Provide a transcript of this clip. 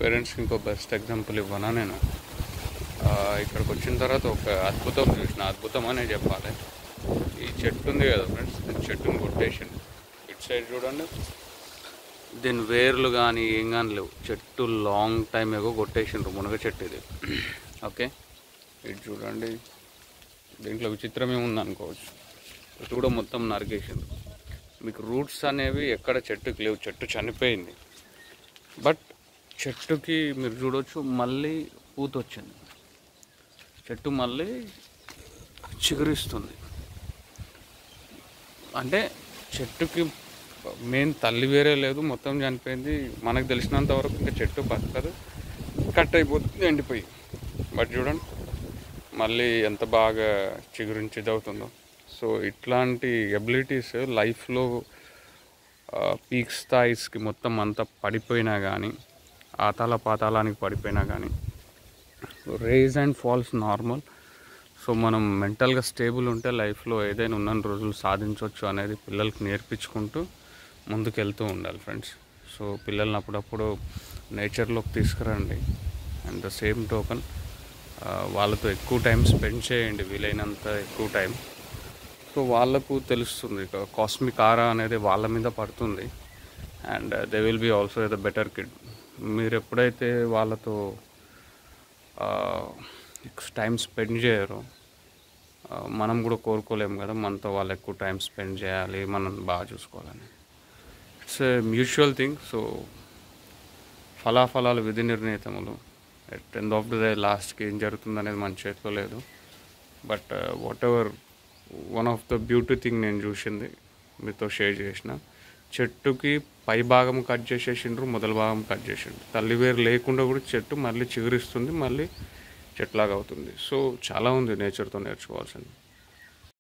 పేరెంట్స్కి ఇంకో best example ఇవ్వనా నేను. ఇక్కడికి వచ్చిన తర్వాత ఒక అద్భుతం చూసిన, అద్భుతం అనే చెప్పాలి. ఈ చెట్టు ఉంది కదా ఫ్రెండ్స్, ఈ చెట్టుని కొట్టేసిండు. ఇటు సైడ్ చూడండి, దీని వేర్లు కానీ ఏం కానీ లేవు. చెట్టు లాంగ్ టైం ఏగో కొట్టేసిండ్రు, మునగ చెట్టు ఇది. ఓకే, ఇటు చూడండి, దీంట్లో విచిత్రం ఏముంది అనుకోవచ్చు. ఇటు కూడా మొత్తం నరికేసిండ్రు. మీకు రూట్స్ అనేవి ఎక్కడ చెట్టుకి లేవు, చెట్టు చనిపోయింది. బట్ చెట్టుకి మీరు చూడవచ్చు మళ్ళీ పూత వచ్చింది, చెట్టు మళ్ళీ చిగురిస్తుంది. అంటే చెట్టుకి మెయిన్ తల్లి వేరే లేదు, మొత్తం చనిపోయింది. మనకు తెలిసినంత వరకు ఇంకా చెట్టు బతకదు, కట్ అయిపోతుంది ఎండిపోయి. బట్ చూడండి మళ్ళీ ఎంత బాగా చిగురించి ఇదవుతుందో. సో ఇట్లాంటి ఎబిలిటీస్ లైఫ్లో పీక్ స్థాయిస్కి మొత్తం అంతా పడిపోయినా కానీ, ఆతాల పాతాళానికి పడిపోయినా కానీ, rise and falls normal. So మనం మెంటల్గా స్టేబుల్ ఉంటే లైఫ్లో ఏదైనా ఉన్న రోజులు సాధించవచ్చు అనేది పిల్లలకి నేర్పించుకుంటూ ముందుకెళ్తూ ఉండాలి ఫ్రెండ్స్. సో పిల్లల్ని అప్పుడప్పుడు నేచర్లోకి తీసుకురండి. అండ్ ద సేమ్ టోకన్ వాళ్ళతో ఎక్కువ టైం స్పెండ్ చేయండి, వీలైనంత ఎక్కువ టైం. సో వాళ్ళకు తెలుస్తుంది, కాస్మిక్ ఆరా అనేది వాళ్ళ మీద పడుతుంది. And they will be also the better kid. మీరు ఎప్పుడైతే వాళ్ళతో టైం స్పెండ్ చేయరో, మనం కూడా కోరుకోలేము కదా మనతో వాళ్ళు ఎక్కువ టైం స్పెండ్ చేయాలి, మనం బాగా చూసుకోవాలని. It's a mutual thing. So ఫలాఫలాలు విధి నిర్ణీతములు. At end of the day లాస్ట్కి ఏం జరుగుతుంది అనేది మన చేతిలో లేదు. But whatever, one of the beauty thing నేను చూసింది మీతో షేర్ చేసిన, చెట్టుకి పై భాగం కట్ చేసేసిండ్రు, మొదల భాగం కట్ చేసిండ్రు. తల్లివేరు లేకుండా కూడా చెట్టు మళ్ళీ చిగురిస్తుంది, మళ్ళీ చెట్లాగా అవుతుంది. సో చాలా ఉంది నేచర్తో నేర్చుకోవాల్సింది.